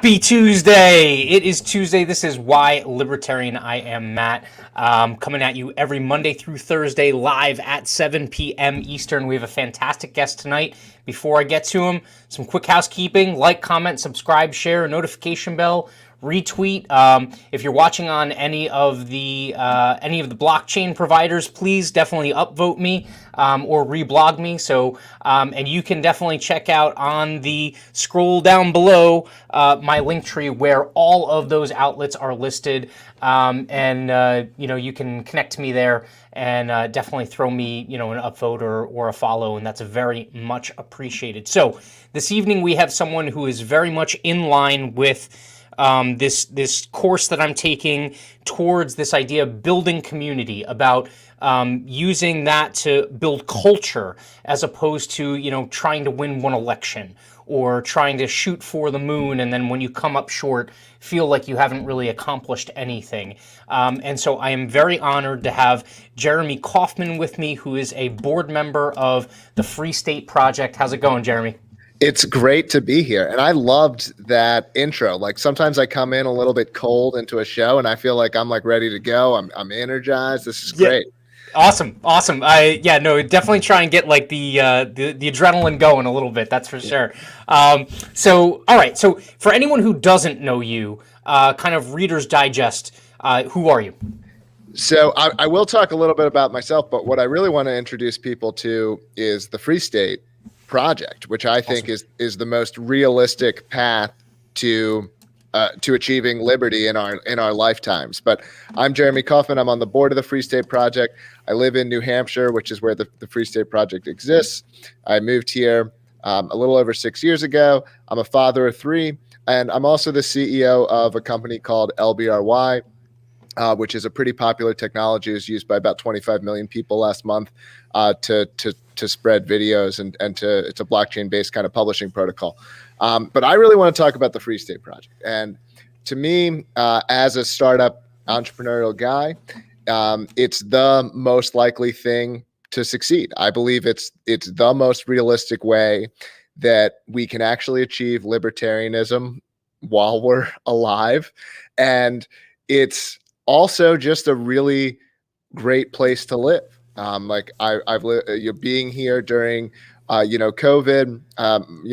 Happy Tuesday! It is Tuesday. This is Why Libertarian. I am Matt, coming at you every Monday through Thursday live at 7 p.m. Eastern. We have a fantastic guest tonight. Before I get to him, some quick housekeeping. Like, comment, subscribe, share, notification bell, retweet. If you're watching on any of the blockchain providers, please definitely upvote me or reblog me. So, and you can definitely check out on the scroll down below my link tree where all of those outlets are listed. You can connect to me there and definitely throw me, an upvote or a follow, and that's very much appreciated. So this evening we have someone who is very much in line with this course that I'm taking towards this idea of building community, about using that to build culture as opposed to, trying to win one election or trying to shoot for the moon, and then when you come up short, feel like you haven't really accomplished anything. And so I am very honored to have Jeremy Kauffman with me, who is a board member of the Free State Project. How's it going, Jeremy? It's great to be here. And I loved that intro. Like, sometimes I come in a little bit cold into a show and I feel like I'm ready to go. I'm energized. This is great. Awesome. Definitely try and get the adrenaline going a little bit. That's for sure. All right. So for anyone who doesn't know you, kind of Reader's Digest, who are you? So I will talk a little bit about myself, but what I really want to introduce people to is the Free State Project, which I think is the most realistic path to achieving liberty in our lifetimes. But I'm Jeremy Kauffman. I'm on the board of the Free State Project. I live in New Hampshire, which is where the Free State Project exists. I moved here a little over 6 years ago. I'm a father of three, and I'm also the CEO of a company called LBRY, which is a pretty popular technology. It was used by about 25 million people last month to spread videos, and it's a blockchain-based kind of publishing protocol. But I really want to talk about the Free State Project. And to me, as a startup entrepreneurial guy, it's the most likely thing to succeed. I believe it's the most realistic way that we can actually achieve libertarianism while we're alive. And it's also just a really great place to live. I've lived, being here during COVID,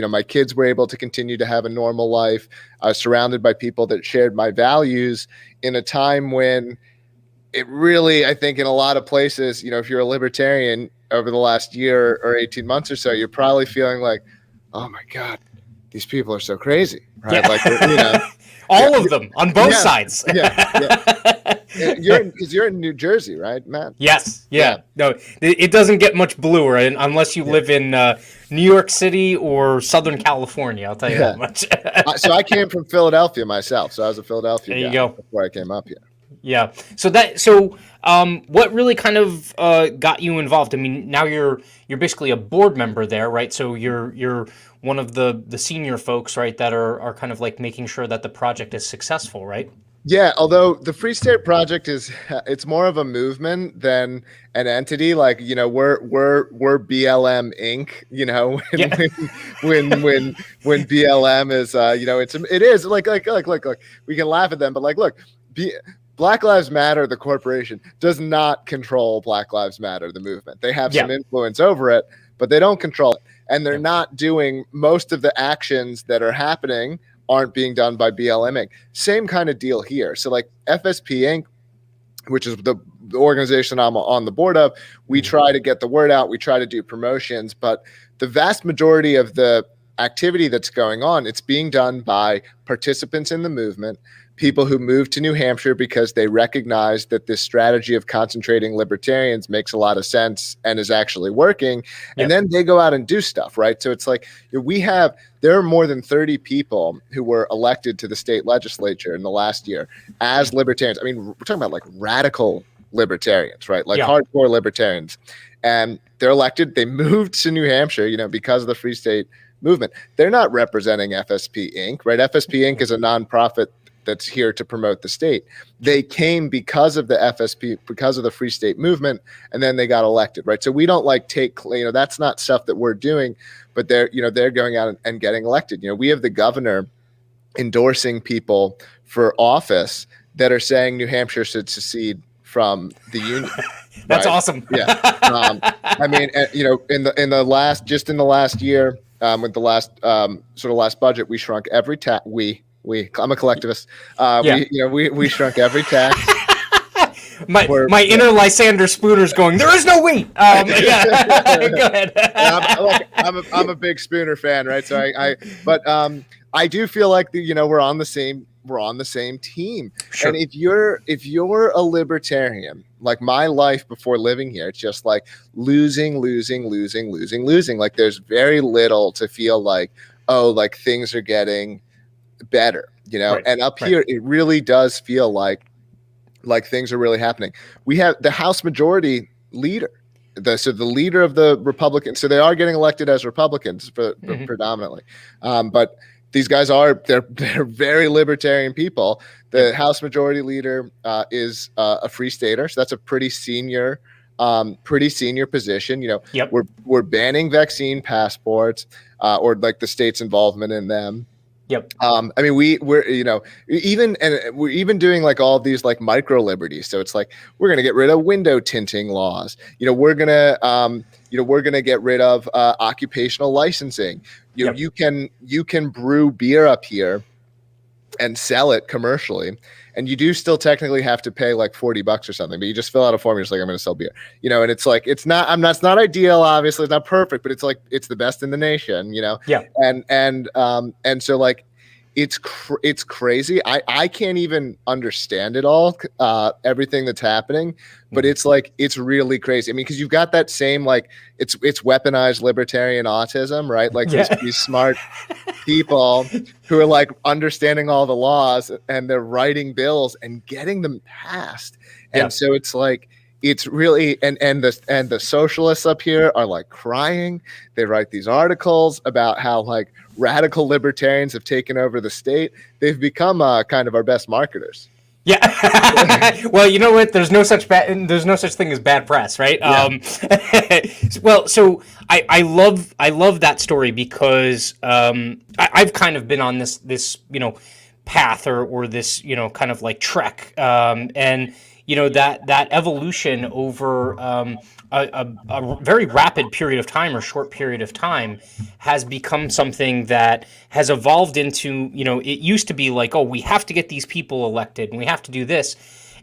my kids were able to continue to have a normal life. I was surrounded by people that shared my values in a time when it really, I think in a lot of places, if you're a libertarian over the last year or 18 months or so, you're probably feeling like, oh my God, these people are so crazy, right? Yeah. All of them on both sides. You're in New Jersey, right, Matt? Yes, Yeah. yeah. No, it doesn't get much bluer unless you live in New York City or Southern California. I'll tell you Yeah. that much. So I came from Philadelphia myself. So I was a Philadelphia There you guy go. before I came up here. Yeah. What really kind of got you involved? I mean, now you're basically a board member there, right? So you're one of the senior folks, right, that are kind of like making sure that the project is successful, right? Yeah, although the Free State Project it's more of a movement than an entity. Like, we're BLM Inc. Yeah. When BLM is it is like we can laugh at them, but like look, Black Lives Matter, the corporation, does not control Black Lives Matter, the movement. They have Yeah. some influence over it, but they don't control it, and they're Yeah. not doing most of the actions that are happening aren't being done by BLM Inc. Same kind of deal here. So like FSP Inc., which is the organization I'm on the board of, we try to get the word out. We try to do promotions, but the vast majority of the activity that's going on, it's being done by participants in the movement, people who moved to New Hampshire because they recognize that this strategy of concentrating libertarians makes a lot of sense and is actually working. And then they go out and do stuff, right? So it's like there are more than 30 people who were elected to the state legislature in the last year as libertarians. I mean, we're talking about like radical libertarians, right? Like hardcore libertarians. And they're elected. They moved to New Hampshire, because of the Free State movement. They're not representing FSP Inc., right? FSP Inc. is a nonprofit that's here to promote the state. They came because of the FSP, because of the Free State movement, and then they got elected, right? So we don't that's not stuff that we're doing, but they're going out and getting elected. We have the governor endorsing people for office that are saying New Hampshire should secede from the union. That's right? awesome. Yeah. I mean, in the last year, with the last sort of last budget, we shrunk every tax. I'm a collectivist. We shrunk every tax. My inner Lysander Spooner's going, there is no we. Yeah. Go ahead. I'm a big Spooner fan, right? So I do feel like we're on the same team. Sure. And if you're a libertarian, like my life before living here, it's just like losing. Like there's very little to feel like, oh, like things are getting better, Right. And up here it really does feel like things are really happening. We have the House Majority Leader, the leader of the Republicans. So they are getting elected as Republicans predominantly, but these guys they're very libertarian people. The House Majority Leader is a Free Stater, so that's a pretty senior position. We're banning vaccine passports or like the state's involvement in them. Yep. I mean, we're even doing like all of these like micro liberties. So it's like we're gonna get rid of window tinting laws. We're gonna get rid of occupational licensing. You can brew beer up here and sell it commercially, and you do still technically have to pay like $40 or something, but you just fill out a form. You're just like, I'm going to sell beer, and it's like it's not ideal, obviously it's not perfect, but it's like it's the best in the nation, Yeah. And so like it's crazy. I can't even understand it all, everything that's happening, but it's like it's really crazy. I mean, because you've got that same like it's weaponized libertarian autism, right? Like these smart people who are like understanding all the laws and they're writing bills and getting them passed. And so it's like it's really and the socialists up here are like crying. They write these articles about how like radical libertarians have taken over the state. They've become kind of our best marketers. Yeah. Well, you know what? There's no such thing as bad press, right? Yeah. Well, so I love that story because I've kind of been on this path or this kind of like trek, and that evolution over a very rapid period of time or short period of time has become something that has evolved into, it used to be like, oh, we have to get these people elected and we have to do this.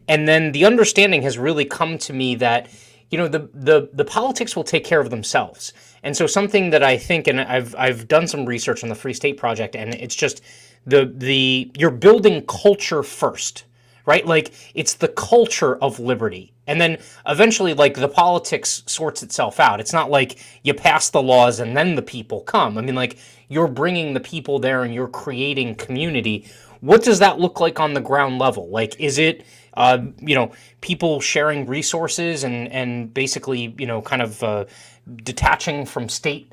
And then the understanding has really come to me that, the politics will take care of themselves. And so something that I think, and I've done some research on the Free State Project, and it's just you're building culture first. right? Like it's the culture of liberty. And then eventually, like the politics sorts itself out. It's not like you pass the laws and then the people come. I mean, like you're bringing the people there and you're creating community. What does that look like on the ground level? Like, is it, people sharing resources and basically, kind of detaching from state,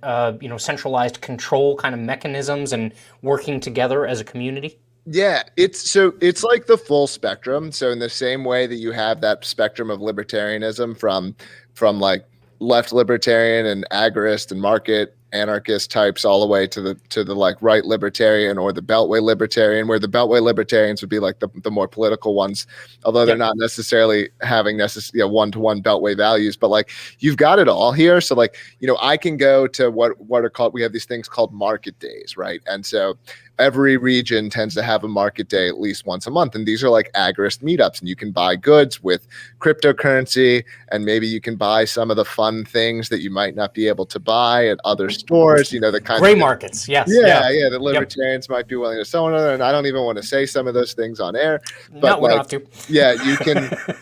centralized control kind of mechanisms and working together as a community? Yeah, it's like the full spectrum. So in the same way that you have that spectrum of libertarianism from like left libertarian and agorist and market anarchist types all the way to the like right libertarian or the beltway libertarian, where the beltway libertarians would be like the more political ones, although they're not necessarily having one-to-one beltway values, but like you've got it all here. So like, I can go to what are called, we have these things called market days, right? And so every region tends to have a market day at least once a month. And these are like agorist meetups, and you can buy goods with cryptocurrency, and maybe you can buy some of the fun things that you might not be able to buy at other stores, the kind gray of markets. Yes. Yeah. The libertarians might be willing to sell one another. And I don't even want to say some of those things on air, but no, we don't have to. Yeah,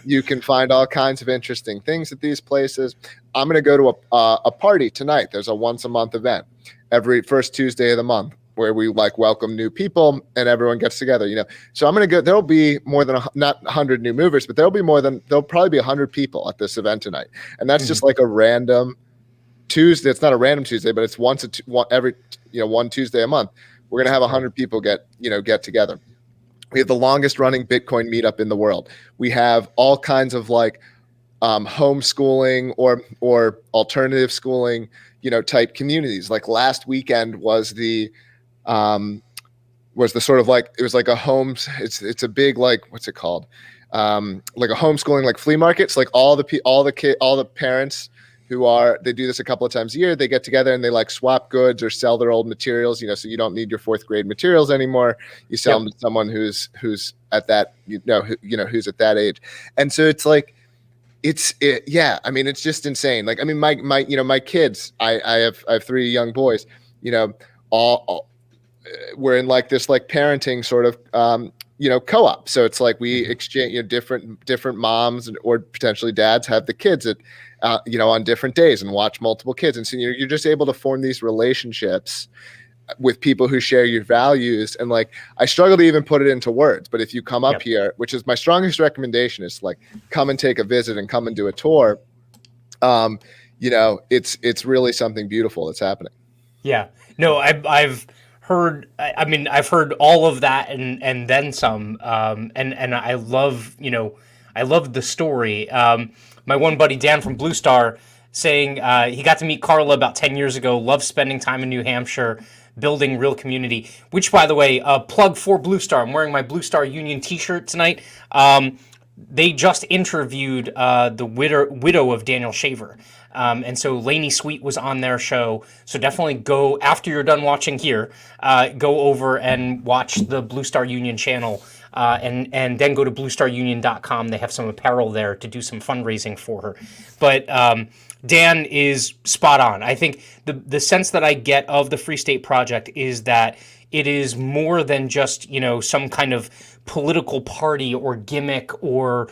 you can find all kinds of interesting things at these places. I'm going to go to a party tonight. There's a once a month event every first Tuesday of the month, where we like welcome new people and everyone gets together, So I'm going to go, there'll be more than not 100 new movers, but there'll probably be 100 people at this event tonight. And that's just like a random Tuesday. It's not a random Tuesday, but it's one Tuesday a month. We're going to have 100 people get together. We have the longest running Bitcoin meetup in the world. We have all kinds of like homeschooling or alternative schooling, type communities. Like last weekend was the sort of like, it was like a homes. It's a big, like, what's it called? Like a homeschooling, like flea markets, like all the parents they do this a couple of times a year. They get together and they like swap goods or sell their old materials, so you don't need your fourth grade materials anymore. You sell them to someone who's at that, who's at that age. And so it's like, I mean, it's just insane. Like, I mean, my kids, I have three young boys, all we're in like this like parenting sort of co-op. So it's like we exchange, different moms or potentially dads have the kids at on different days and watch multiple kids, and so you're just able to form these relationships with people who share your values. And like, I struggle to even put it into words, but if you come up here, which is my strongest recommendation, is like come and take a visit and come and do a tour. It's really something beautiful that's happening. Yeah, no, I've heard. I mean, I've heard all of that and then some. And I love, I love the story. My one buddy Dan from Blue Star saying he got to meet Carla about 10 years ago. Loves spending time in New Hampshire, building real community. Which, by the way, plug for Blue Star. I'm wearing my Blue Star Union T-shirt tonight. They just interviewed the widow of Daniel Shaver. And so Lainey Sweet was on their show. So definitely go, after you're done watching here, go over and watch the Blue Star Union channel, and then go to bluestarunion.com. They have some apparel there to do some fundraising for her. But Dan is spot on. I think the sense that I get of the Free State Project is that it is more than just, some kind of political party or gimmick or,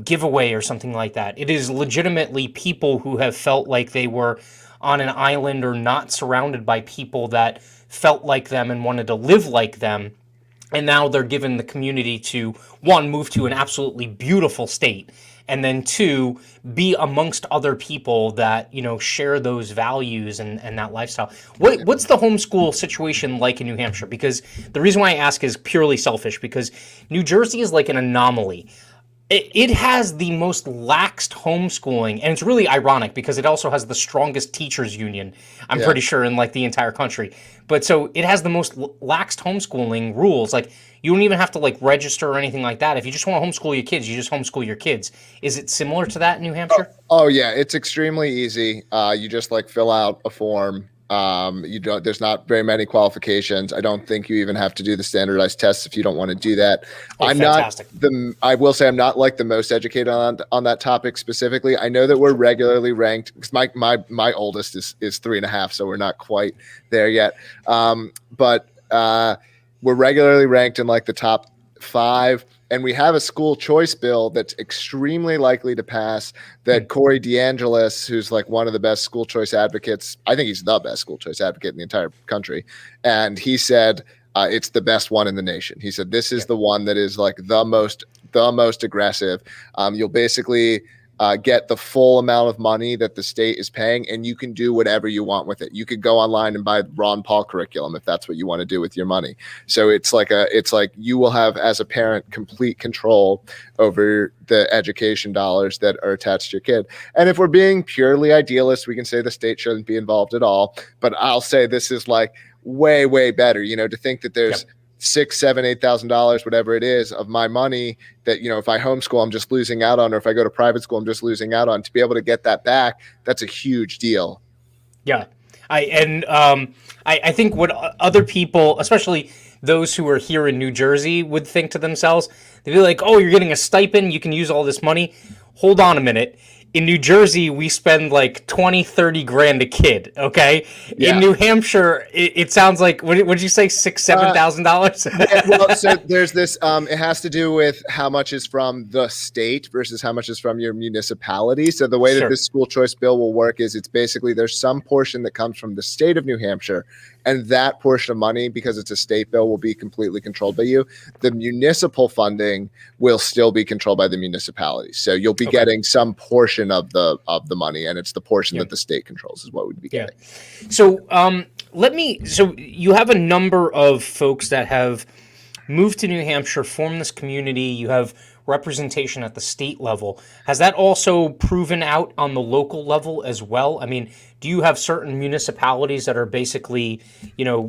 giveaway or something like that. It is legitimately people who have felt like they were on an island or not surrounded by people that felt like them and wanted to live like them. And now they're given the community to, one, move to an absolutely beautiful state, and then two, be amongst other people that, share those values and that lifestyle. What's the homeschool situation like in New Hampshire? Because the reason why I ask is purely selfish, because New Jersey is like an anomaly. It has the most laxed homeschooling, and it's really ironic because it also has the strongest teachers union, I'm pretty sure, in like the entire country. But so it has the most laxed homeschooling rules. Like, you don't even have to like register or anything like that. If you just want to homeschool your kids, you just homeschool your kids. Is it similar to that in New Hampshire? Oh yeah, it's extremely easy. You just like fill out a form. There's not very many qualifications. I don't think you even have to do the standardized tests if you don't want to do that. Fantastic. I will say I'm not like the most educated on that topic specifically. I know that we're regularly ranked, because my oldest is 3.5, so we're not quite there yet. But we're regularly ranked in like the top 5, and we have a school choice bill that's extremely likely to pass that Corey DeAngelis, who's like one of the best school choice advocates, I think he's the best school choice advocate in the entire country, and he said it's the best one in the nation. He said this is the one that is like the most aggressive. You'll basically get the full amount of money that the state is paying, and you can do whatever you want with it. You could go online and buy Ron Paul curriculum if that's what you want to do with your money. So it's like you will have, as a parent, complete control over the education dollars that are attached to your kid. And if we're being purely idealist, we can say the state shouldn't be involved at all. But I'll say this is like way, way better, to think that there's $6,000, $7,000, $8,000, whatever it is, of my money that, if I homeschool, I'm just losing out on, or if I go to private school, I'm just losing out on. To be able to get that back, that's a huge deal. Yeah. I think what other people, especially those who are here in New Jersey, would think to themselves, they'd be like, oh, you're getting a stipend, you can use all this money. Hold on a minute. In New Jersey, we spend like 20, 30 grand a kid. Okay. Yeah. In New Hampshire, it sounds like, what did you say? $6,000-$7,000? Well, so there's this, it has to do with how much is from the state versus how much is from your municipality. So the way that this school choice bill will work is it's basically, there's some portion that comes from the state of New Hampshire, and that portion of money, because it's a state bill, will be completely controlled by you. The municipal funding will still be controlled by the municipalities. So you'll be getting some portion of the money, and it's the portion that the state controls is what we'd be getting. So so you have a number of folks that have moved to New Hampshire, formed this community. You have representation at the state level. Has that also proven out on the local level as well? I mean, do you have certain municipalities that are basically,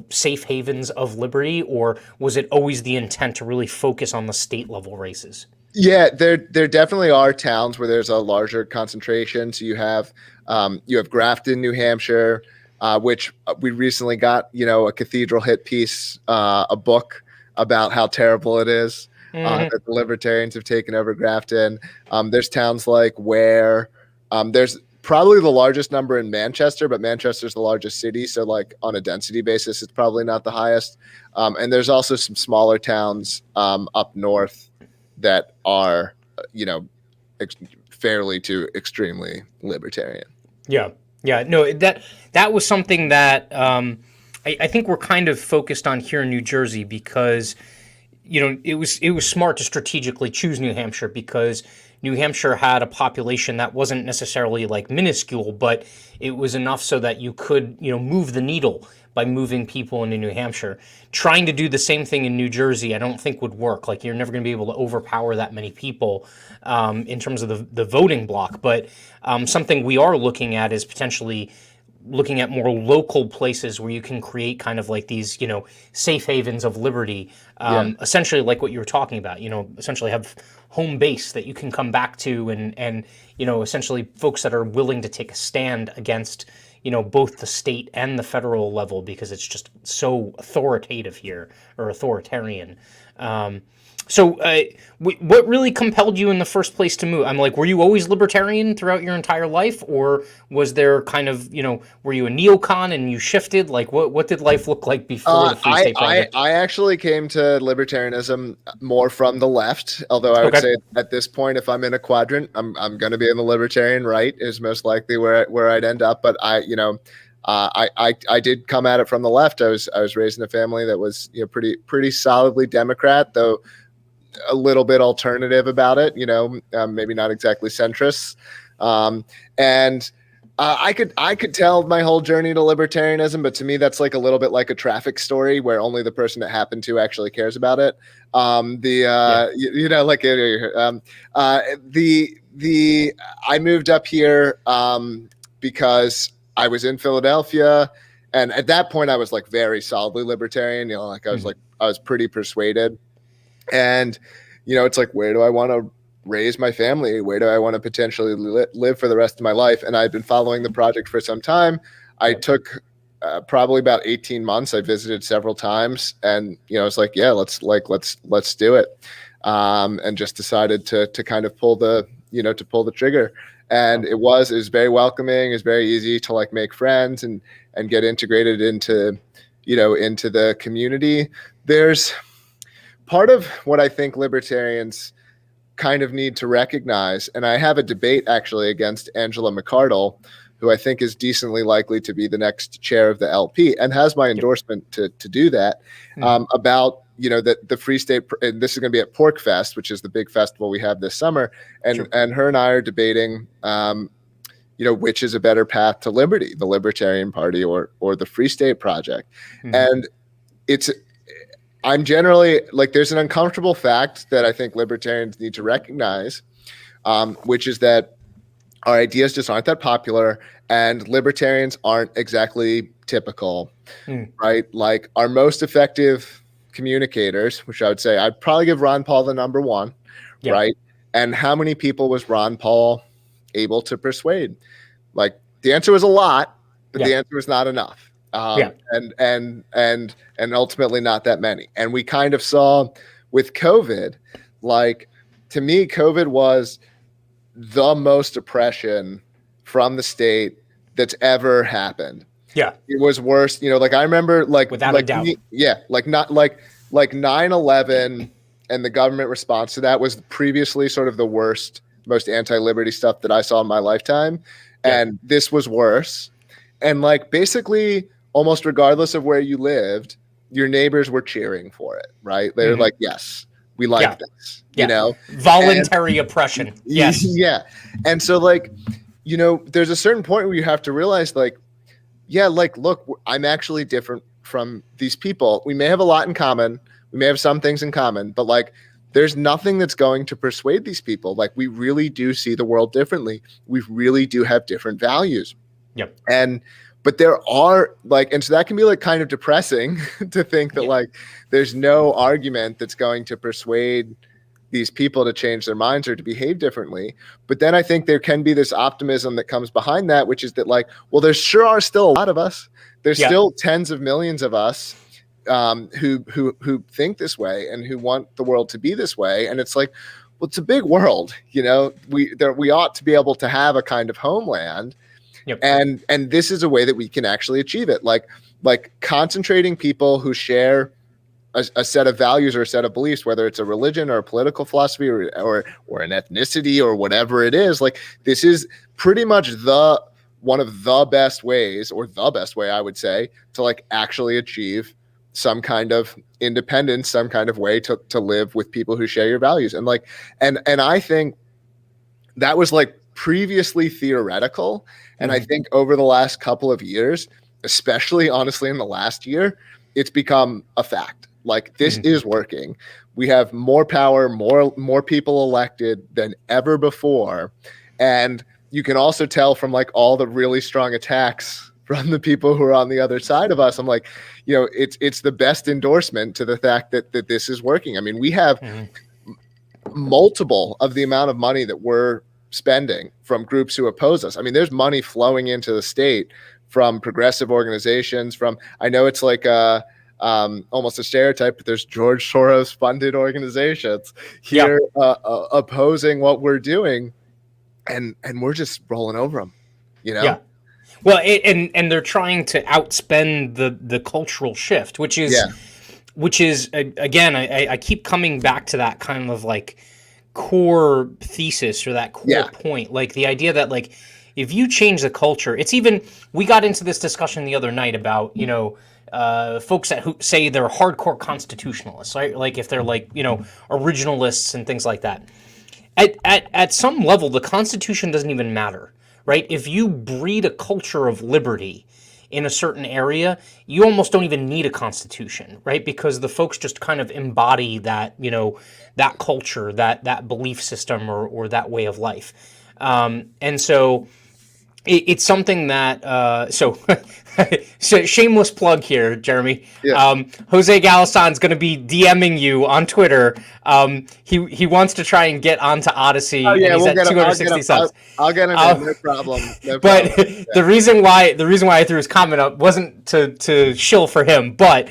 safe havens of liberty, or was it always the intent to really focus on the state level races? Yeah, there definitely are towns where there's a larger concentration. So you have Grafton, New Hampshire, which we recently got, a cathedral hit piece, a book about how terrible it is. That the libertarians have taken over Grafton. There's towns like Ware. There's probably the largest number in Manchester, but Manchester's the largest city. So like on a density basis, it's probably not the highest. And there's also some smaller towns up north that are, fairly to extremely libertarian. Yeah. Yeah. No, that was something that I think we're kind of focused on here in New Jersey because it was smart to strategically choose New Hampshire because New Hampshire had a population that wasn't necessarily like minuscule, but it was enough so that you could, move the needle by moving people into New Hampshire. Trying to do the same thing in New Jersey, I don't think would work. Like, you're never going to be able to overpower that many people in terms of the voting block. But something we are looking at is potentially looking at more local places where you can create kind of like these, safe havens of liberty, essentially like what you were talking about, essentially have home base that you can come back to and essentially folks that are willing to take a stand against, both the state and the federal level because it's just so authoritative here or authoritarian. So what really compelled you in the first place to move? I'm like, were you always libertarian throughout your entire life, or was there kind of, were you a neocon and you shifted? Like, what did life look like before the Free State Project? I actually came to libertarianism more from the left, although I would say at this point, if I'm in a quadrant, I'm going to be in the libertarian right is most likely where I'd end up. But I did come at it from the left. I was raised in a family that was pretty solidly Democrat, though a little bit alternative about it, maybe not exactly centrist. And I could tell my whole journey to libertarianism, but to me, that's like a little bit like a traffic story where only the person it happened to actually cares about it. I moved up here because I was in Philadelphia, and at that point I was like very solidly libertarian, I was pretty persuaded. And, it's like, where do I want to raise my family? Where do I want to potentially live for the rest of my life? And I'd been following the project for some time. I took probably about 18 months. I visited several times, and, it's like, yeah, let's do it. And just decided to kind of pull the trigger. And it was very welcoming. It was very easy to like make friends and get integrated into the community. part of what I think libertarians kind of need to recognize, and I have a debate actually against Angela McArdle, who I think is decently likely to be the next chair of the LP and has my endorsement to do that, about, you know, that the Free State, and this is going to be at Pork Fest, which is the big festival we have this summer. And, and her and I are debating, you know, which is a better path to liberty, the Libertarian Party or the Free State Project. And I'm generally like, there's an uncomfortable fact that I think libertarians need to recognize, which is that our ideas just aren't that popular, and libertarians aren't exactly typical, right? Like our most effective communicators, which I would say I'd probably give Ron Paul the number one, right? And how many people was Ron Paul able to persuade? Like the answer was a lot, but the answer was not enough. And ultimately not that many. And we kind of saw with COVID, like, to me, COVID was the most oppression from the state that's ever happened. Yeah. It was worse. You know, like I remember without a doubt. Like 9/11 and the government response to that was previously sort of the worst, most anti-liberty stuff that I saw in my lifetime. And this was worse. And like basically almost regardless of where you lived, your neighbors were cheering for it, right? They're like, yes, we like this, you know? Voluntary oppression. Yes. And so like, you know, there's a certain point where you have to realize like, like, look, I'm actually different from these people. We may have a lot in common. We may have some things in common, but like, there's nothing that's going to persuade these people. Like we really do see the world differently. We really do have different values. But there are like, and so that can be like kind of depressing to think that like there's no argument that's going to persuade these people to change their minds or to behave differently. But then I think there can be this optimism that comes behind that, which is that like, well, there sure are still a lot of us. There's still tens of millions of us who think this way and who want the world to be this way. And it's like, well, it's a big world, you know, we ought to be able to have a kind of homeland. And this is a way that we can actually achieve it. Like concentrating people who share a set of values or a set of beliefs, whether it's a religion or a political philosophy or an ethnicity or whatever it is. Like this is pretty much one of the best ways, or the best way I would say, to like actually achieve some kind of independence, some kind of way to live with people who share your values. And like, and I think that was like previously theoretical. And I think over the last couple of years, especially honestly in the last year, it's become a fact. Like this is working. We have more power, more people elected than ever before. And you can also tell from like all the really strong attacks from the people who are on the other side of us. I'm like, you know, it's the best endorsement to the fact that this is working. I mean, we have multiple of the amount of money that we're spending from groups who oppose us. I mean, there's money flowing into the state from progressive organizations, from, I know it's like almost a stereotype, but there's George Soros funded organizations here opposing what we're doing, and we're just rolling over them, you know? Well, and they're trying to outspend the cultural shift, which is again, I keep coming back to that kind of like core thesis or that core point, like the idea that like if you change the culture, it's even, we got into this discussion the other night about, you know, folks who say they're hardcore constitutionalists, right? Like if they're like, you know, originalists and things like that. At some level, the Constitution doesn't even matter, right? If you breed a culture of liberty in a certain area, you almost don't even need a constitution, right? Because the folks just kind of embody that, you know, that culture, that belief system or that way of life. And so it's something that, so shameless plug here, Jeremy. Jose Galassan's going to be DMing you on Twitter. He wants to try and get onto Odyssey. And he's at 260 subs. I'll get him in, no problem. But the reason why I threw his comment up wasn't to shill for him, but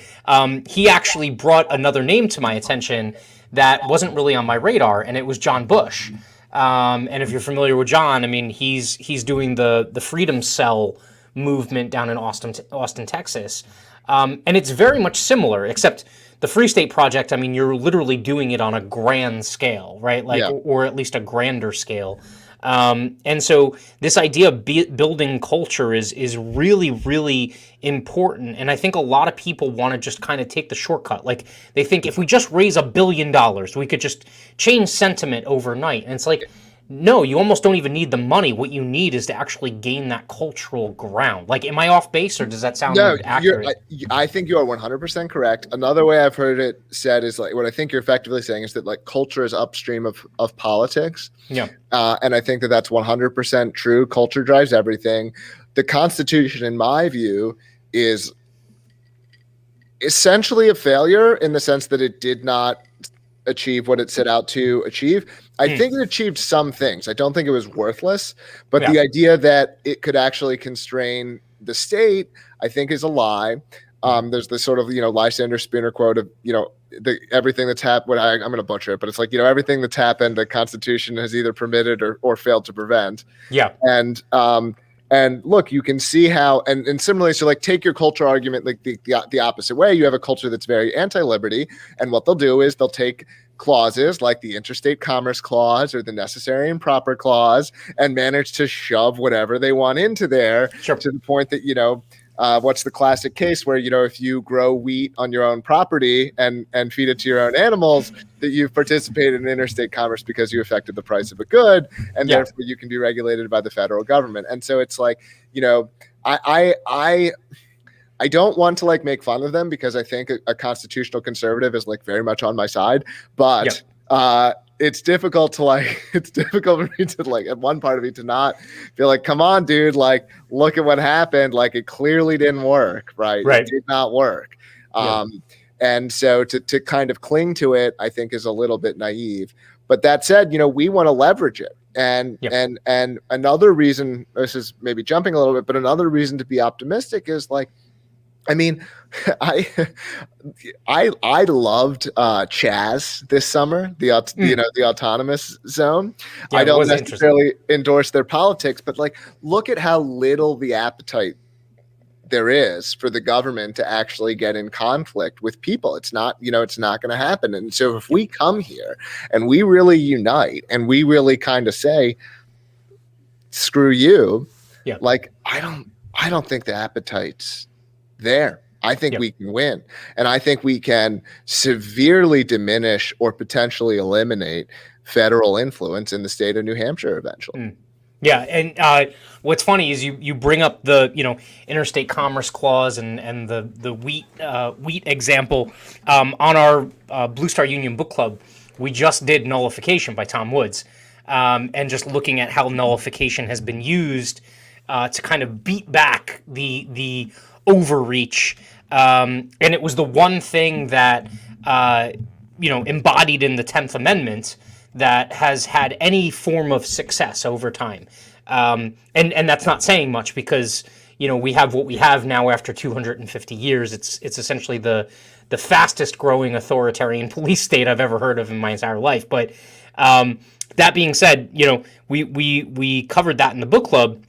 he actually brought another name to my attention that wasn't really on my radar, and it was John Bush. And if you're familiar with John, I mean, he's doing the Freedom Cell movement down in Austin, Texas. And it's very much similar, except the Free State Project, I mean, you're literally doing it on a grand scale, right? Like, Yeah. or at least a grander scale. And so this idea of building culture is really, really important. And I think a lot of people want to just kind of take the shortcut. Like they think if we just raise $1 billion, we could just change sentiment overnight. And it's like, no, you almost don't even need the money. What you need is to actually gain that cultural ground. Like, am I off base, or does that sound No, accurate? I think you are 100% correct. Another way I've heard it said is like what I think you're effectively saying is that like culture is upstream of politics. Yeah. And I think that that's 100% true. Culture drives everything. The Constitution, in my view, is essentially a failure in the sense that it did not achieve what it set out to achieve. I think it achieved some things. I don't think it was worthless, but the idea that it could actually constrain the state, I think, is a lie. There's this sort of, Lysander Spooner quote of, everything that's happened. I'm going to butcher it, but it's like, everything that's happened, the Constitution has either permitted or failed to prevent. Yeah. And look, you can see how, and similarly, so like take your culture argument, like the opposite way. You have a culture that's very anti-liberty, and what they'll do is they'll take clauses like the interstate commerce clause or the necessary and proper clause and manage to shove whatever they want into there. Sure. To the point that, what's the classic case where, if you grow wheat on your own property and feed it to your own animals, that you've participated in interstate commerce because you affected the price of a good, and therefore you can be regulated by the federal government. And so it's like, I don't want to like make fun of them because I think a constitutional conservative is like very much on my side, but it's difficult for me to like at one part of me to not feel like, come on, dude, like look at what happened. Like it clearly didn't work, right? It did not work. And so to kind of cling to it, I think is a little bit naive. But that said, we want to leverage it. And another reason, this is maybe jumping a little bit, but another reason to be optimistic is like, I mean, I loved Chaz this summer, the autonomous zone. Yeah, I don't necessarily endorse their politics, but like, look at how little the appetite there is for the government to actually get in conflict with people. It's not going to happen. And so if we come here and we really unite and we really kind of say, screw you, like, I don't think the appetite's there. I think we can win. And I think we can severely diminish or potentially eliminate federal influence in the state of New Hampshire eventually. Yeah, and what's funny is you bring up the interstate commerce clause and the wheat example. On our Blue Star Union book club, we just did Nullification by Tom Woods, and just looking at how nullification has been used to kind of beat back the overreach, and it was the one thing that embodied in the 10th Amendment that has had any form of success over time. And that's not saying much because, we have what we have now after 250 years. It's essentially the fastest growing authoritarian police state I've ever heard of in my entire life. But that being said, we covered that in the book club.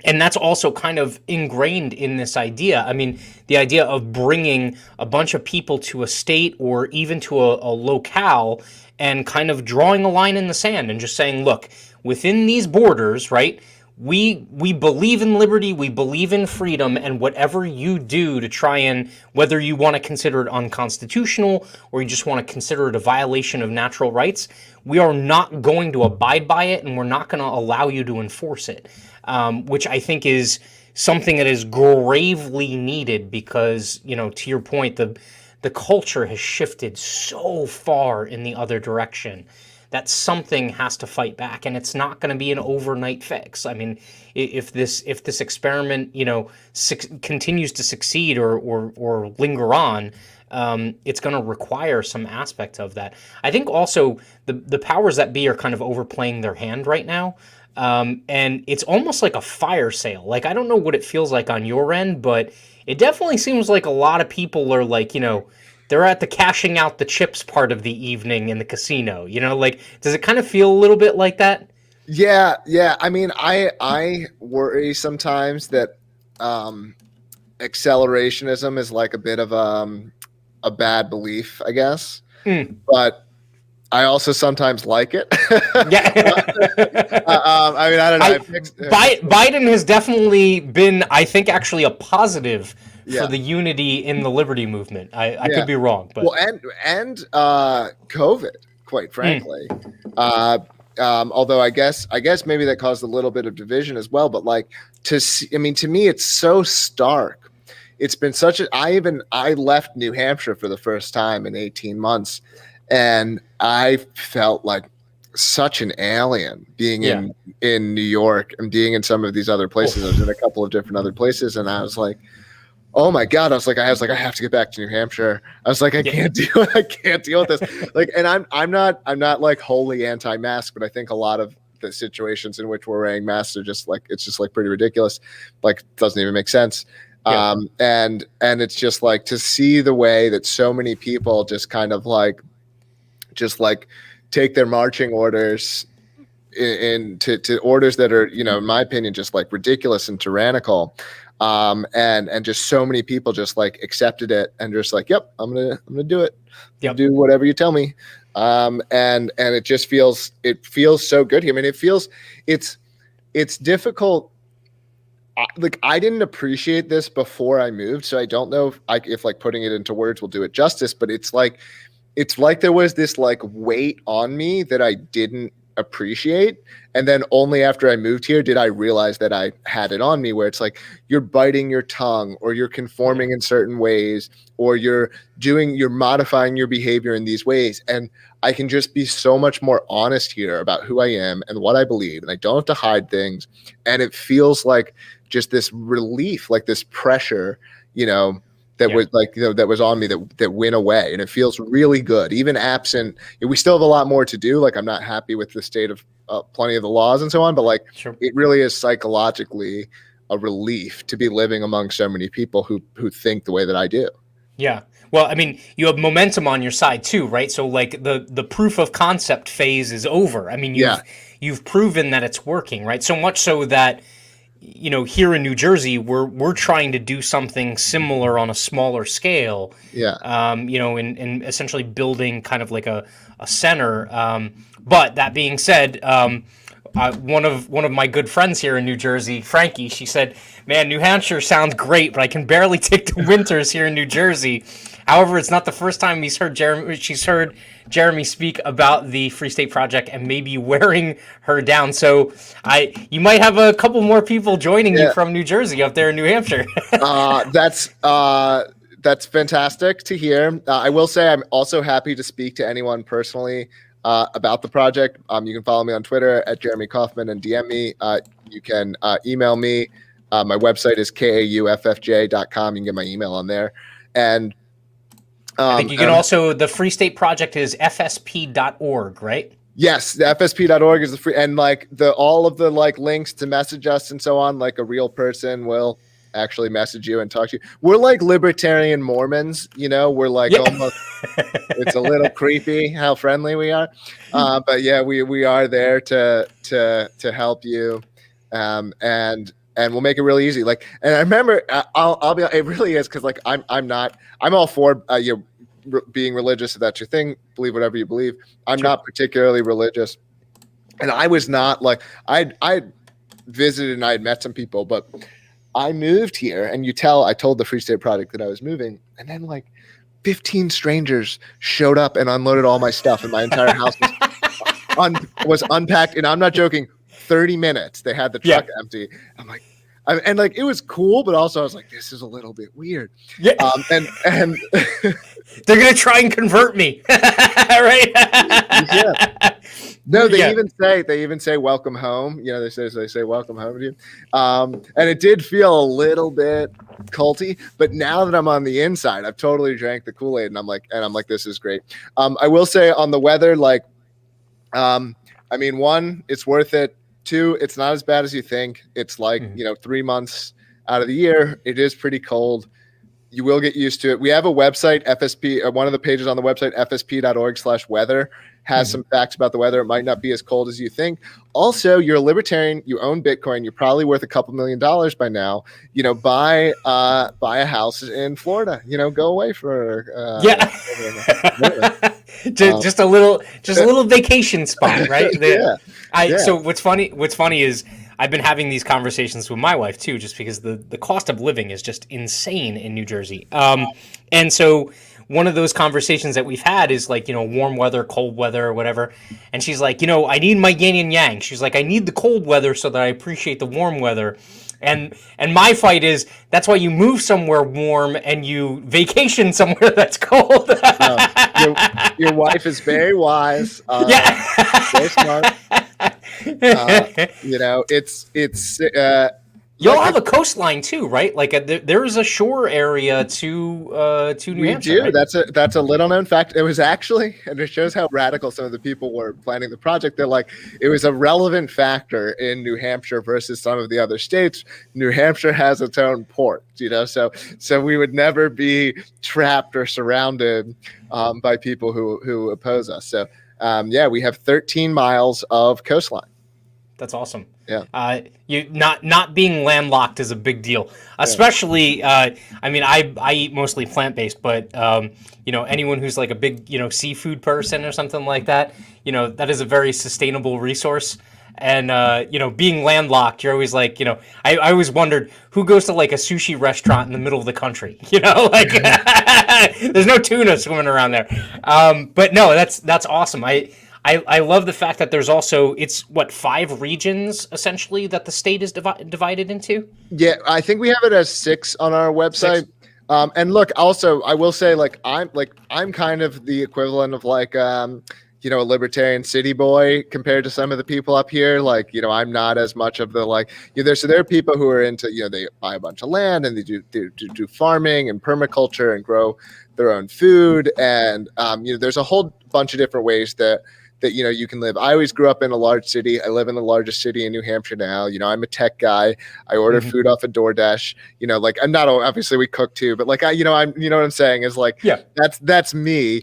And that's also kind of ingrained in this idea. I mean, the idea of bringing a bunch of people to a state or even to a locale and kind of drawing a line in the sand and just saying, look, within these borders, right, we believe in liberty, we believe in freedom, and whatever you do to try and, whether you want to consider it unconstitutional or you just want to consider it a violation of natural rights, we are not going to abide by it and we're not going to allow you to enforce it. Which I think is something that is gravely needed because, to your point, the culture has shifted so far in the other direction that something has to fight back, and it's not going to be an overnight fix. I mean, if this experiment, continues to succeed or linger on, it's going to require some aspect of that. I think also the powers that be are kind of overplaying their hand right now. And it's almost like a fire sale. Like, I don't know what it feels like on your end, but it definitely seems like a lot of people are like, they're at the cashing out the chips part of the evening in the casino, like, does it kind of feel a little bit like that? Yeah. I mean, I worry sometimes that, accelerationism is like a bit of a bad belief, I guess. But I also sometimes like it. Yeah. I mean, I don't know. Biden has definitely been, I think, actually a positive for Yeah. the unity in the liberty movement. I could be wrong, but well, and COVID, quite frankly. Although I guess maybe that caused a little bit of division as well. But like to see, I mean, to me, it's so stark. It's been such a. I left New Hampshire for the first time in 18 months, and I felt like such an alien being in New York and being in some of these other places. I was in a couple of different other places, and I was like, oh my God. I was like, I have to get back to New Hampshire. I was like, I can't deal with this. Like, and I'm not like wholly anti-mask, but I think a lot of the situations in which we're wearing masks are just like, it's just like pretty ridiculous. Like, doesn't even make sense. And it's just like to see the way that so many people just kind of like take their marching orders to orders that are, you know, in my opinion, just like ridiculous and tyrannical. And just so many people just like accepted it and just like, yep, I'm gonna do it. Do whatever you tell me. And it just feels so good here. I mean, it's difficult. Like, I didn't appreciate this before I moved, so I don't know if like putting it into words will do it justice. But it's like there was this like weight on me that I didn't appreciate, and then only after I moved here did I realize that I had it on me, where it's like you're biting your tongue, or you're conforming in certain ways, or you're modifying your behavior in these ways, and I can just be so much more honest here about who I am and what I believe, and I don't have to hide things, and it feels like just this relief, like this pressure, you know, that was like, you know, that was on me that went away, and it feels really good. Even absent, we still have a lot more to do. Like, I'm not happy with the state of plenty of the laws and so on, but like, it really is psychologically a relief to be living among so many people who think the way that I do. Yeah. Well, I mean, you have momentum on your side too, right? So like the proof of concept phase is over. I mean, you've proven that it's working, right? So much so that, you know, here in New Jersey, we're trying to do something similar on a smaller scale. You know, in essentially building kind of like a center. But that being said, one of my good friends here in New Jersey, Frankie, she said, "Man, New Hampshire sounds great, but I can barely take the winters here in New Jersey." However, it's not the first time she's heard Jeremy speak about the Free State Project and maybe wearing her down. So you might have a couple more people joining you from New Jersey up there in New Hampshire. That's fantastic to hear. I will say I'm also happy to speak to anyone personally about the project. You can follow me on Twitter at Jeremy Kauffman and DM me. You can email me. My website is kauffj.com. You can get my email on there. And I think you can also, the Free State Project is fsp.org, right? Yes, the fsp.org is the free, and like all of the like links to message us and so on, like a real person will actually message you and talk to you. We're like libertarian Mormons, you know, we're like almost, it's a little creepy how friendly we are. But yeah, we are there to help you. And we'll make it really easy. Like, and I remember I'll be, it really is. Cause like, I'm all for, being religious. If that's your thing, believe whatever you believe. I'm not particularly religious. And I was not like, I visited and I had met some people, but I moved here, and I told the Free State Project that I was moving, and then like 15 strangers showed up and unloaded all my stuff, and my entire house was unpacked. And I'm not joking. 30 minutes. They had the truck empty. I'm like, and like, it was cool, but also I was like, this is a little bit weird. Yeah. And they're going to try and convert me. Right. Yeah. No, they even say welcome home. You know, they say welcome home to you. And it did feel a little bit culty, but now that I'm on the inside, I've totally drank the Kool-Aid, and I'm like, this is great. I will say on the weather, like, I mean, one, it's worth it. Two, it's not as bad as you think. It's like, 3 months out of the year, it is pretty cold. You will get used to it. We have a website, FSP. One of the pages on the website, fsp.org/weather, has some facts about the weather. It might not be as cold as you think. Also, you're a libertarian. You own Bitcoin. You're probably worth a couple $1 million by now. Buy a house in Florida. Go away for just a little vacation spot, right? Yeah. So what's funny is I've been having these conversations with my wife too, just because the cost of living is just insane in New Jersey. And so one of those conversations that we've had is like, warm weather, cold weather, or whatever. And she's like, I need my yin and yang. She's like, I need the cold weather so that I appreciate the warm weather. And my fight is that's why you move somewhere warm and you vacation somewhere that's cold. Your wife is very wise. Very smart. You'll have a coastline too, right? Like there is a shore area to New Hampshire. We do. Right? That's a little known fact. It was actually, and it shows how radical some of the people were planning the project. They're like, it was a relevant factor in New Hampshire versus some of the other states. New Hampshire has its own port, so we would never be trapped or surrounded by people who oppose us. So we have 13 miles of coastline. That's awesome. Yeah. You not being landlocked is a big deal, especially. I eat mostly plant-based, but anyone who's like a big seafood person or something like that, that is a very sustainable resource. And being landlocked, you're always like, I always wondered who goes to like a sushi restaurant in the middle of the country. Like there's no tuna swimming around there. But no, that's awesome. I love the fact that there's also, it's 5 regions essentially that the state is divided into? Yeah, I think we have it as 6 on our website. 6. And look, also, I will say I'm kind of the equivalent of a libertarian city boy compared to some of the people up here. I'm not as much of the there are people who are into, they buy a bunch of land and they do farming and permaculture and grow their own food. And, there's a whole bunch of different ways that you can live. I always grew up in a large city. I live in the largest city in New Hampshire now. I'm a tech guy. I order food off of DoorDash. I'm not, obviously we cook too, but what I'm saying is that's me.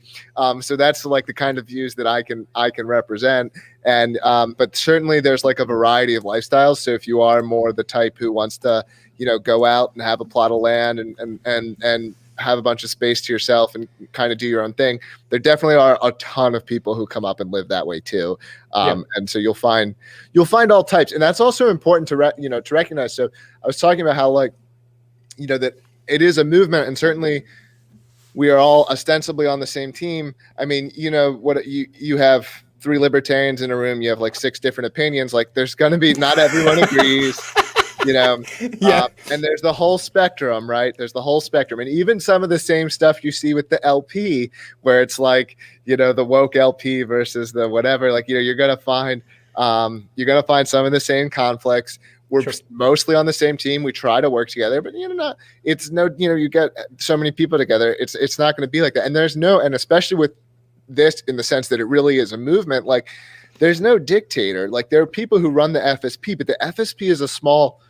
So that's the kind of views that I can represent. And but certainly there's a variety of lifestyles. So if you are more the type who wants to go out and have a plot of land and have a bunch of space to yourself and kind of do your own thing, there definitely are a ton of people who come up and live that way too. And so you'll find all types. And that's also important to recognize. So I was talking about how that it is a movement, and certainly we are all ostensibly on the same team. I mean, what you have 3 libertarians in a room, you have 6 different opinions. There's going to be, not everyone agrees. And there's the whole spectrum, right? There's the whole spectrum. And even some of the same stuff you see with the LP, where it's the woke LP versus the whatever, you're going to find some of the same conflicts. We're mostly on the same team. We try to work together, but you get so many people together. It's not going to be like that. And and especially with this, in the sense that it really is a movement, there's no dictator. There are people who run the FSP, but the FSP is a small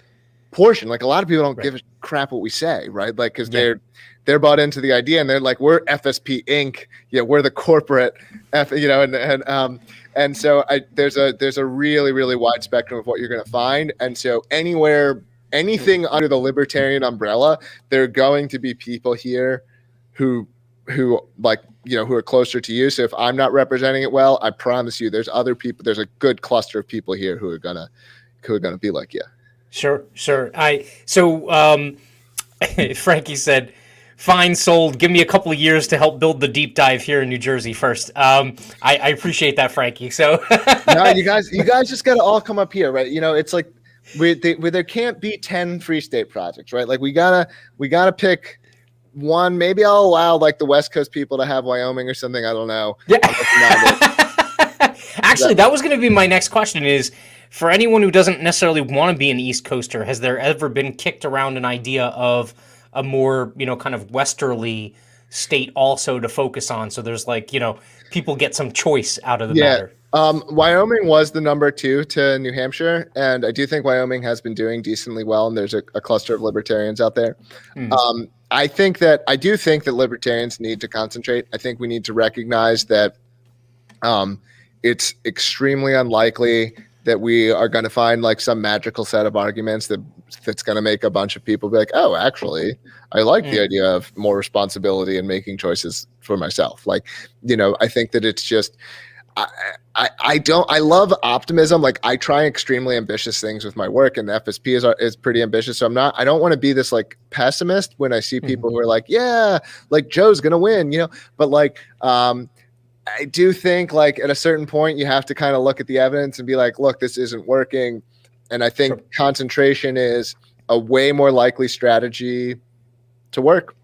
portion. A lot of people don't give a crap what we say, right? Because they're bought into the idea, and they're we're FSP Inc. Yeah, we're the corporate and so there's a really, really wide spectrum of what you're going to find. And so anything under the libertarian umbrella, there are going to be people here who are closer to you. So if I'm not representing it well, I promise you there's other people, there's a good cluster of people here who are gonna be like you. Sure. Frankie said, fine, sold. Give me a couple of years to help build the deep dive here in New Jersey first. I appreciate that, Frankie. So no, you guys just got to all come up here, right? It's there can't be 10 free state projects, right? We gotta pick one. Maybe I'll allow the West Coast people to have Wyoming or something. I don't know. Yeah. Actually, that was going to be my next question is, for anyone who doesn't necessarily want to be an East Coaster, has there ever been kicked around an idea of a more, kind of westerly state also to focus on? So there's people get some choice out of the matter. Wyoming was the number 2 to New Hampshire, and I do think Wyoming has been doing decently well, and there's a cluster of libertarians out there. I do think that libertarians need to concentrate. I think we need to recognize that it's extremely unlikely that we are going to find like some magical set of arguments that's going to make a bunch of people be like, oh, actually, I like the idea of more responsibility and making choices for myself. Like, I think that it's just, I love optimism. Like I try extremely ambitious things with my work, and the FSP is pretty ambitious. So I don't want to be this like pessimist when I see people who are like, yeah, like Joe's going to win, but like, I do think like at a certain point you have to kind of look at the evidence and be like, look, this isn't working. And I think concentration is a way more likely strategy to work.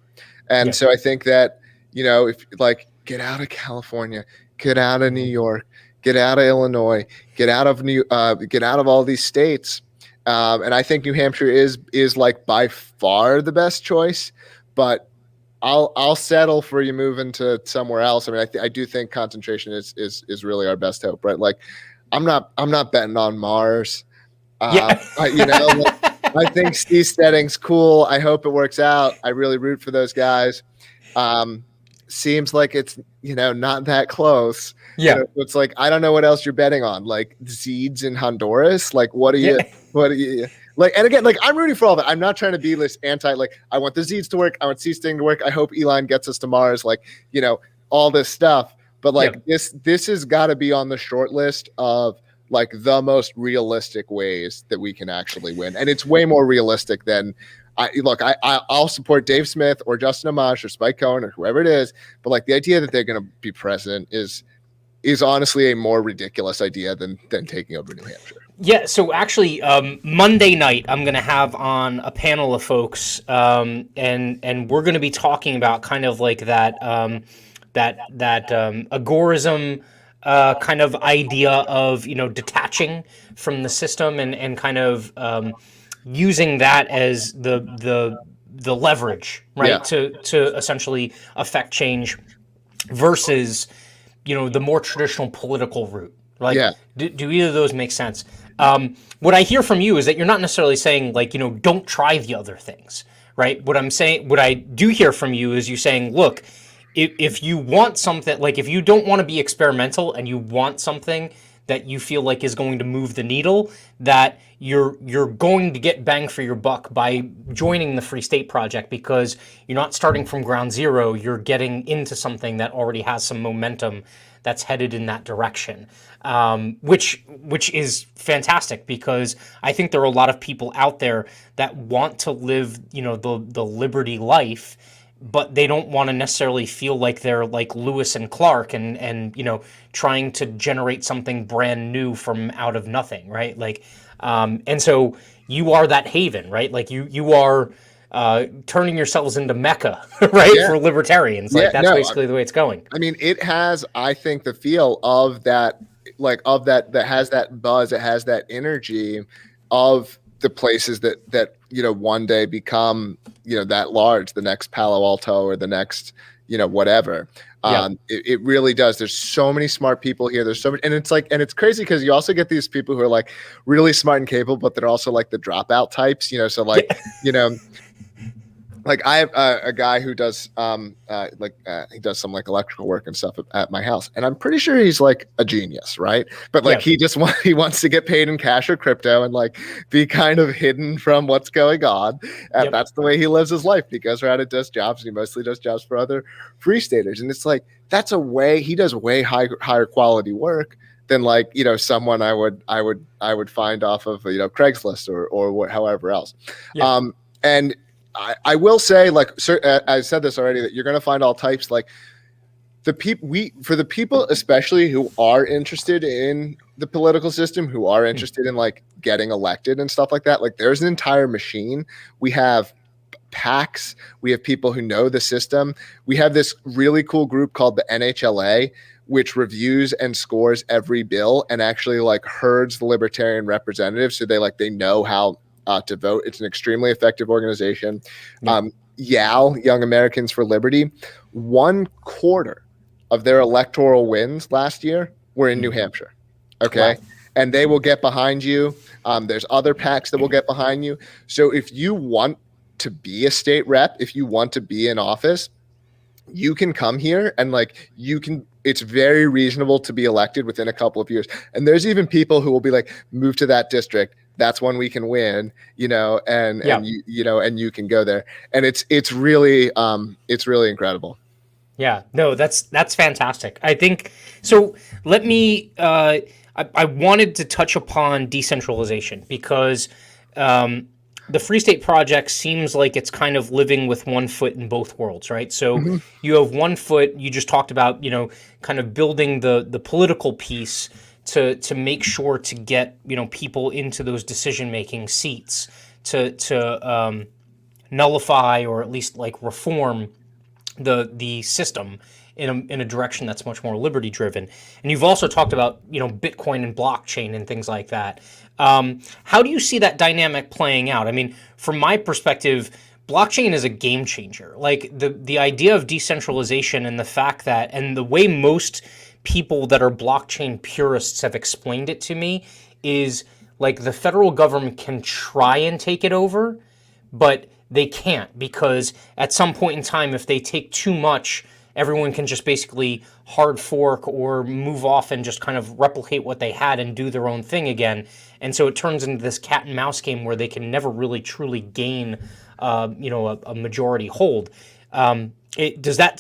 And so I think that, if like get out of California, get out of New York, get out of Illinois, get out of all these states. And I think New Hampshire is like by far the best choice, but I'll settle for you moving to somewhere else. I mean, I do think concentration is really our best hope, right? Like, I'm not betting on Mars. I think seasteading's cool. I hope it works out. I really root for those guys. Seems like it's not that close. Yeah, it's like I don't know what else you're betting on. Like Zeeds in Honduras. Like what are you? Like, and again, like I'm rooting for all that. I'm not trying to be this anti, like I want the Zeeds to work. I want seasteading to work. I hope Elon gets us to Mars, like, all this stuff. But like this has got to be on the short list of like the most realistic ways that we can actually win. And it's way more realistic than I'll support Dave Smith or Justin Amash or Spike Cohen or whoever it is. But like the idea that they're going to be president is honestly a more ridiculous idea than taking over New Hampshire. Yeah, so actually, Monday night I'm going to have on a panel of folks, and we're going to be talking about kind of like that agorism kind of idea of detaching from the system and kind of using that as the leverage, right, to essentially affect change versus the more traditional political route. Like, do either of those make sense? What I hear from you is that you're not necessarily saying like, don't try the other things, right? What I do hear from you is you saying, look, if you want something, like if you don't want to be experimental and you want something that you feel like is going to move the needle, that you're going to get bang for your buck by joining the Free State Project, because you're not starting from ground zero, you're getting into something that already has some momentum that's headed in that direction, which is fantastic, because I think there are a lot of people out there that want to live, the liberty life, but they don't want to necessarily feel like they're like Lewis and Clark and trying to generate something brand new from out of nothing, right? Like, and so you are that haven, right? Like you are turning yourselves into Mecca, right? For libertarians. Like that's basically the way it's going. I mean, it has, I think, the feel of that, like that has that buzz, it has that energy of the places that one day become that large, the next Palo Alto or the next whatever. It really does. There's so many smart people here. There's so many, and it's crazy because you also get these people who are like really smart and capable, but they're also like the dropout types, so like like I have a guy who does he does some like electrical work and stuff at my house, and I'm pretty sure he's like a genius, right? But like he wants to get paid in cash or crypto and like be kind of hidden from what's going on, and that's the way he lives his life. He goes around and does jobs. He mostly does jobs for other free staters, and it's like that's a way he does way higher quality work than like someone I would find off of Craigslist or however else. And I will say, like, I said this already, that you're going to find all types. Like for the people, especially who are interested in the political system, who are interested in like getting elected and stuff like that. Like there's an entire machine. We have PACs. We have people who know the system. We have this really cool group called the NHLA, which reviews and scores every bill and actually like herds the libertarian representatives. So they know how to vote. It's an extremely effective organization. YAL, Young Americans for Liberty, 1/4 of their electoral wins last year were in New Hampshire. Okay. Wow. And they will get behind you. There's other PACs that will get behind you. So if you want to be a state rep, if you want to be in office, you can come here and like it's very reasonable to be elected within a couple of years. And there's even people who will be like, move to that district. That's one we can win, and you can go there. And it's really incredible. Yeah, no, that's fantastic. I think so. Let me. I wanted to touch upon decentralization because the Free State Project seems like it's kind of living with one foot in both worlds, right? So you have one foot. You just talked about, kind of building the political piece to make sure to get people into those decision making seats to nullify or at least like reform the system in a direction that's much more liberty driven. And you've also talked about Bitcoin and blockchain and things like that. How do you see that dynamic playing out? I mean, from my perspective, blockchain is a game changer. Like the idea of decentralization and the fact that, and the way most people that are blockchain purists have explained it to me is like the federal government can try and take it over, but they can't, because at some point in time, if they take too much, everyone can just basically hard fork or move off and just kind of replicate what they had and do their own thing again. And so it turns into this cat and mouse game where they can never really truly gain, a majority hold. Does that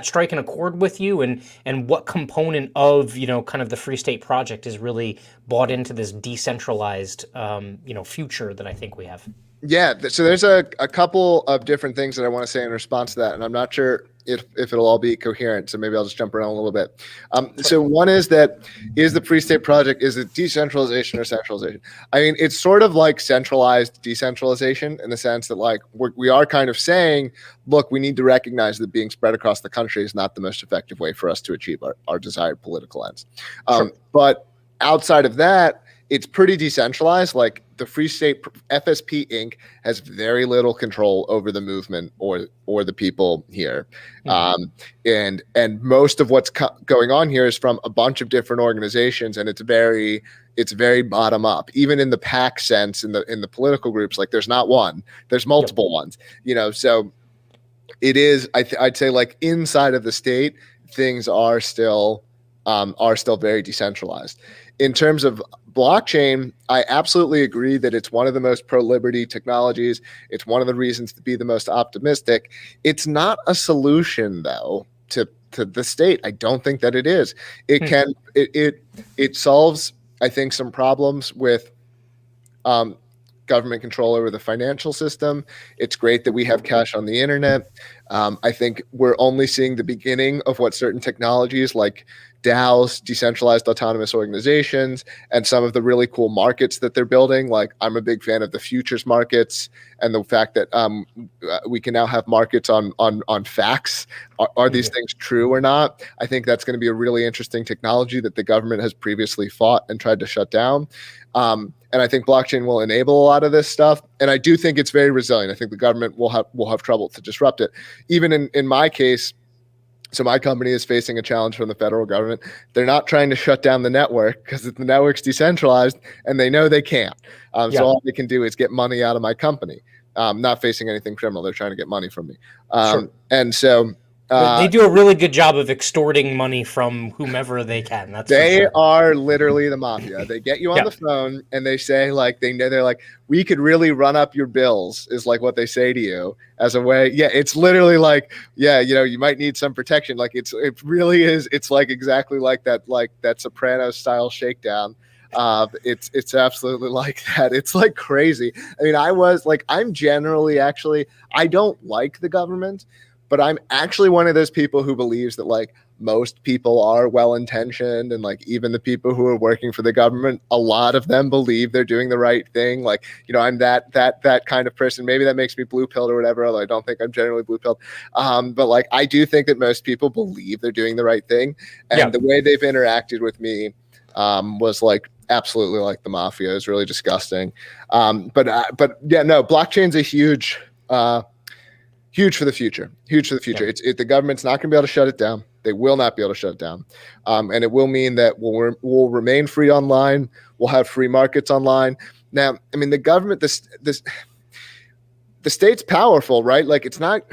strike an accord with you? And what component of, kind of the Free State Project is really bought into this decentralized, future that I think we have? Yeah, so there's a couple of different things that I want to say in response to that, and I'm not sure if it'll all be coherent, so maybe I'll just jump around a little bit. So one is the Free State Project, is it decentralization or centralization? I mean, it's sort of like centralized decentralization in the sense that like we are kind of saying, look, we need to recognize that being spread across the country is not the most effective way for us to achieve our desired political ends. But outside of that, it's pretty decentralized. Like the Free State FSP Inc. has very little control over the movement or the people here. And most of what's going on here is from a bunch of different organizations, and it's very bottom up. Even in the PAC sense, in the political groups, like there's not one, there's multiple ones. So it is. I'd say like inside of the state, things are still very decentralized. In terms of blockchain, I absolutely agree that it's one of the most pro-liberty technologies. It's one of the reasons to be the most optimistic. It's not a solution, though, to the state. I don't think that it is. It solves, I think, some problems with government control over the financial system. It's great that we have cash on the internet. I think we're only seeing the beginning of what certain technologies like DAOs, decentralized autonomous organizations, and some of the really cool markets that they're building. Like I'm a big fan of the futures markets and the fact that we can now have markets on facts. Are these things true or not? I think that's going to be a really interesting technology that the government has previously fought and tried to shut down. And I think blockchain will enable a lot of this stuff. And I do think it's very resilient. I think the government will have trouble to disrupt it. Even in my case, so my company is facing a challenge from the federal government. They're not trying to shut down the network because the network's decentralized and they know they can't. So all they can do is get money out of my company. Not facing anything criminal. They're trying to get money from me. And so they do a really good job of extorting money from whomever they can. They are literally the mafia. They get you on the phone and they say like they're like, we could really run up your bills, is like what they say to you as a way. Yeah, it's literally like, you might need some protection. Like it really is. It's like exactly like that Sopranos style shakedown. It's absolutely like that. It's like crazy. I mean, I'm generally I don't like the government, but I'm actually one of those people who believes that like most people are well-intentioned, and like even the people who are working for the government, a lot of them believe they're doing the right thing. Like, I'm that kind of person. Maybe that makes me blue-pilled or whatever, although I don't think I'm generally blue-pilled. But like, I do think that most people believe they're doing the right thing. And the way they've interacted with me was like absolutely like the mafia. Is really disgusting. But blockchain's a huge for the future. The government's not going to be able to shut it down. They will not be able to shut it down. And it will mean that we'll remain free online. We'll have free markets online. Now, I mean, the government, the state's powerful, right? Like it's not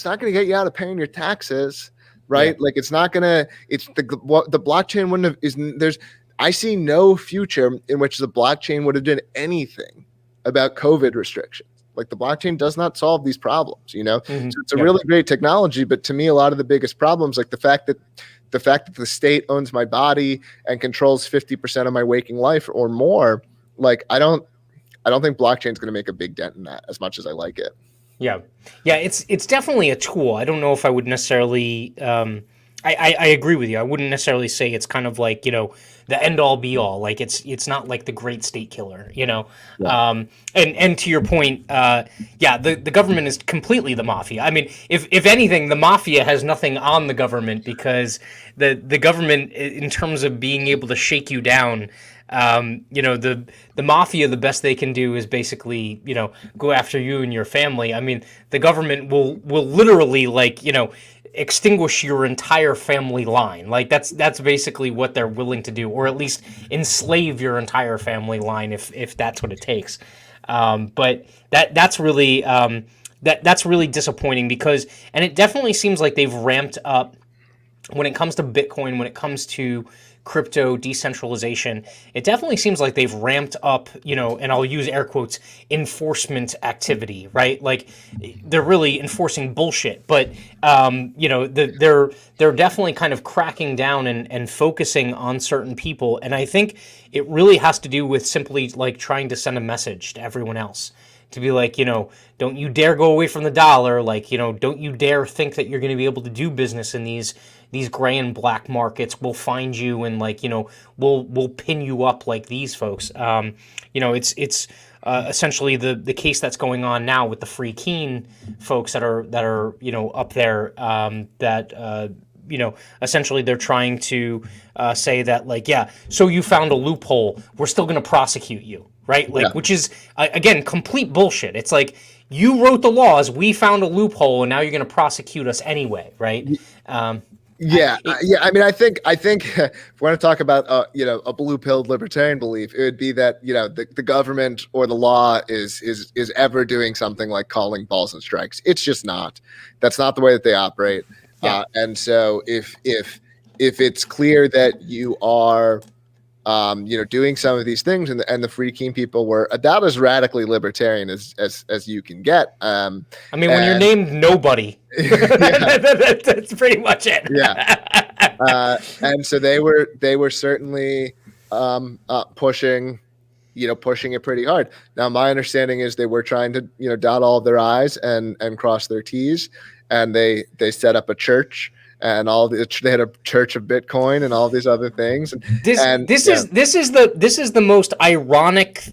going to get you out of paying your taxes, right? Yeah. Like it's not going to. It's the blockchain wouldn't have. There's I see no future in which the blockchain would have done anything about COVID restrictions. Like the blockchain does not solve these problems, Mm-hmm. So it's a really great technology, but to me, a lot of the biggest problems, like the fact that the state owns my body and controls 50% of my waking life or more, like I don't think blockchain is going to make a big dent in that as much as I like it. Yeah, it's definitely a tool. I don't know if I would necessarily. I agree with you. I wouldn't necessarily say it's kind of like the end all be all. Like it's not like the great state killer. Yeah. And to your point, the government is completely the mafia. I mean, if anything, the mafia has nothing on the government because the government, in terms of being able to shake you down. The mafia, the best they can do is basically, go after you and your family. I mean, the government will literally extinguish your entire family line. Like that's basically what they're willing to do, or at least enslave your entire family line if that's what it takes. But that's really that's really disappointing because, and it definitely seems like they've ramped up when it comes to Bitcoin, when it comes to crypto decentralization, it definitely seems like they've ramped up, and I'll use air quotes, enforcement activity, right? Like they're really enforcing bullshit, but they're definitely kind of cracking down and focusing on certain people, and I think it really has to do with simply like trying to send a message to everyone else. To be like, don't you dare go away from the dollar. Like, don't you dare think that you're going to be able to do business in these gray and black markets. We'll find you and we'll pin you up like these folks. It's essentially the case that's going on now with the Free Keen folks that are up there. Essentially they're trying to say that so you found a loophole, we're still going to prosecute you. Right? Which is, again, complete bullshit. It's like, you wrote the laws, we found a loophole, and now you're going to prosecute us anyway, right? I mean, I think if we want to talk about, a blue-pilled libertarian belief, it would be that, the government or the law is ever doing something like calling balls and strikes. It's just not. That's not the way that they operate. Yeah. And so if it's clear that you are doing some of these things, and the Free Keen people were about as radically libertarian as you can get. I mean, when you're named nobody, that's pretty much it. Yeah. And so they were certainly pushing it pretty hard. Now, my understanding is they were trying to dot all of their I's and cross their T's, and they set up a church. And they had a church of Bitcoin and all these other things. This is the most ironic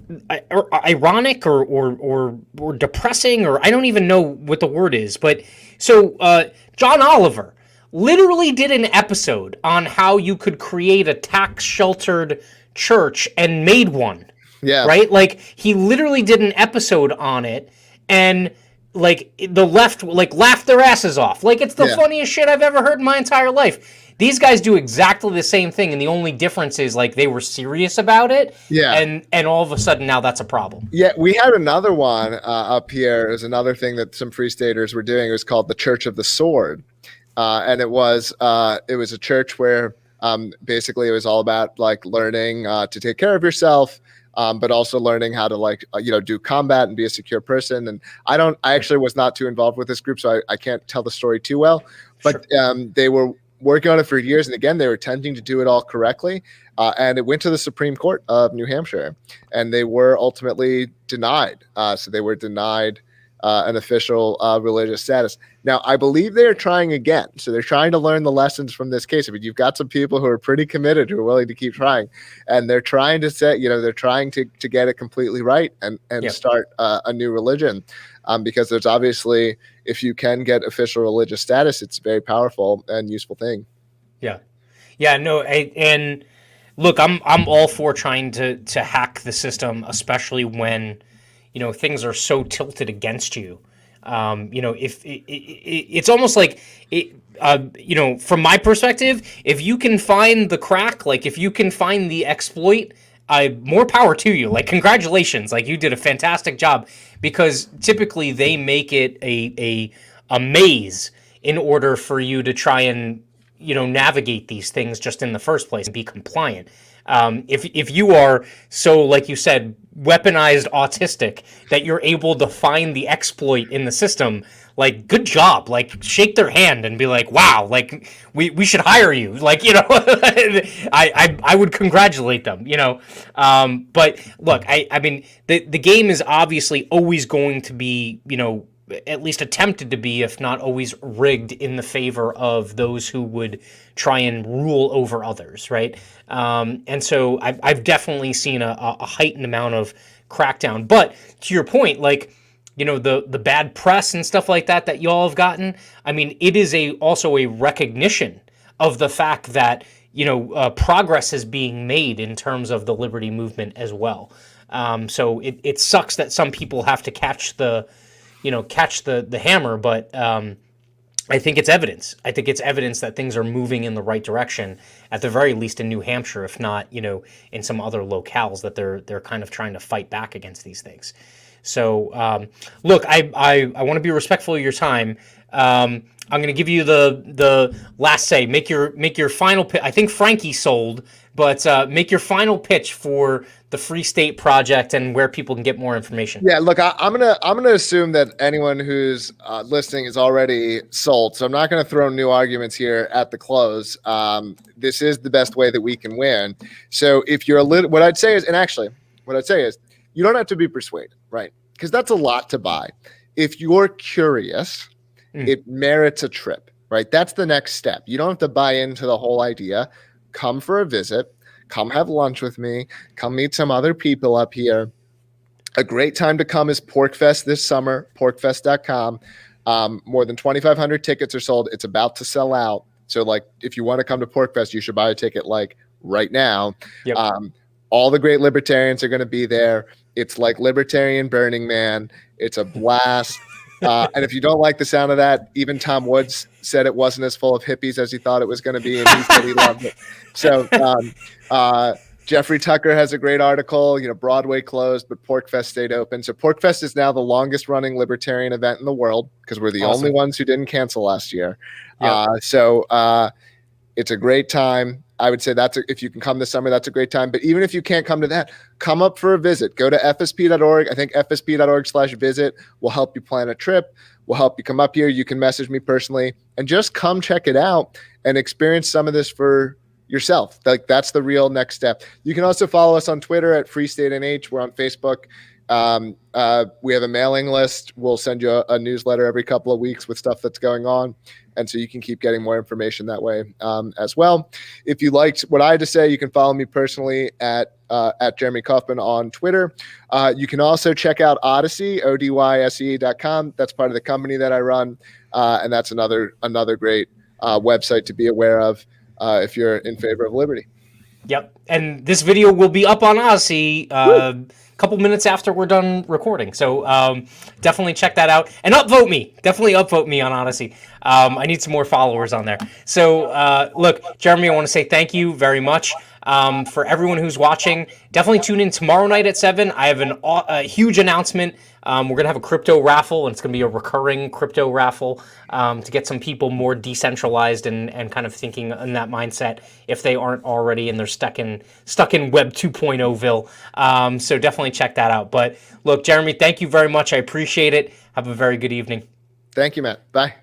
or depressing, or I don't even know what the word is. But so John Oliver literally did an episode on how you could create a tax sheltered church and made one. Yeah. Right. Like he literally did an episode on it, and the left laughed their asses off. Like it's the funniest shit I've ever heard in my entire life. These guys do exactly the same thing, and the only difference is they were serious about it. Yeah. And all of a sudden now that's a problem. Yeah, we had another one up here. It was another thing that some Free Staters were doing. It was called the Church of the Sword, and it was a church where basically it was all about learning to take care of yourself. But also learning how to do combat and be a secure person. And I actually was not too involved with this group, so I can't tell the story too well. But sure. They were working on it for years, and again, they were attempting to do it all correctly. And it went to the Supreme Court of New Hampshire, and they were ultimately denied. So they were denied an official religious status. Now, I believe they're trying again. So they're trying to learn the lessons from this case. I mean, you've got some people who are pretty committed, who are willing to keep trying, and they're trying to they're trying to get it completely right and start a new religion. Because there's obviously, if you can get official religious status, it's a very powerful and useful thing. Yeah. Yeah, no, and look, I'm all for trying to hack the system, especially when things are so tilted against you. If it's almost like it, from my perspective, if you can find the crack, if you can find the exploit, more power to you. Like, congratulations. Like, you did a fantastic job, because typically they make it a maze in order for you to try and, navigate these things just in the first place and be compliant. If you are so, like you said, weaponized autistic that you're able to find the exploit in the system, like, good job. Like, shake their hand and be like, wow, like, we should hire you. Like, I would congratulate them, but look, I mean, the game is obviously always going to be, at least attempted to be, if not always rigged in the favor of those who would try and rule over others, right? And so I've definitely seen a heightened amount of crackdown. But to your point, like, the bad press and stuff like that y'all have gotten, I mean, it is also a recognition of the fact that, progress is being made in terms of the liberty movement as well. So it sucks that some people have to catch the hammer, but I think it's evidence. I think it's evidence that things are moving in the right direction, at the very least in New Hampshire, if not, in some other locales that they're kind of trying to fight back against these things. So, look, I want to be respectful of your time. I'm going to give you the last say. Make your final pitch. I think Frankie sold, but make your final pitch for the Free State Project and where people can get more information. Yeah, look, I'm gonna assume that anyone who's listening is already sold, so I'm not gonna throw new arguments here at the close. This is the best way that we can win. So if you're what I'd say is you don't have to be persuaded, right? Because that's a lot to buy. If you're curious, it merits a trip, right? That's the next step. You don't have to buy into the whole idea. Come for a visit. Come have lunch with me. Come meet some other people up here. A great time to come is PorkFest this summer, porkfest.com. More than 2,500 tickets are sold. It's about to sell out. So, like, if you want to come to PorkFest, you should buy a ticket, like, right now. Yep. All the great libertarians are going to be there. It's like Libertarian Burning Man. It's a blast. And if you don't like the sound of that, even Tom Woods said it wasn't as full of hippies as he thought it was going to be, and he said he loved it. So Jeffrey Tucker has a great article. Broadway closed, but PorkFest stayed open. So PorkFest is now the longest running libertarian event in the world, because we're the only ones who didn't cancel last year. Yep. So it's a great time. I would say if you can come this summer, that's a great time. But even if you can't come to that, come up for a visit. Go to fsp.org. I think fsp.org/visit will help you plan a trip. Will help you come up here. You can message me personally and just come check it out and experience some of this for yourself. Like, that's the real next step. You can also follow us on Twitter at FreeStateNH. We're on Facebook. We have a mailing list. We'll send you a newsletter every couple of weeks with stuff that's going on. And so you can keep getting more information that way as well. If you liked what I had to say, you can follow me personally at Jeremy Kauffman on Twitter. You can also check out Odyssey, ODYSE.com. That's part of the company that I run. And that's another great website to be aware of if you're in favor of liberty. Yep. And this video will be up on Odyssey a couple minutes after we're done recording. So definitely check that out. And upvote me. Definitely upvote me on Odyssey. I need some more followers on there. So look, Jeremy, I want to say thank you very much. For everyone who's watching, definitely tune in tomorrow night at 7. I have a huge announcement. We're going to have a crypto raffle, and it's going to be a recurring crypto raffle to get some people more decentralized and kind of thinking in that mindset if they aren't already and they're stuck in Web 2.0ville. So definitely check that out. But look, Jeremy, thank you very much. I appreciate it. Have a very good evening. Thank you, Matt. Bye.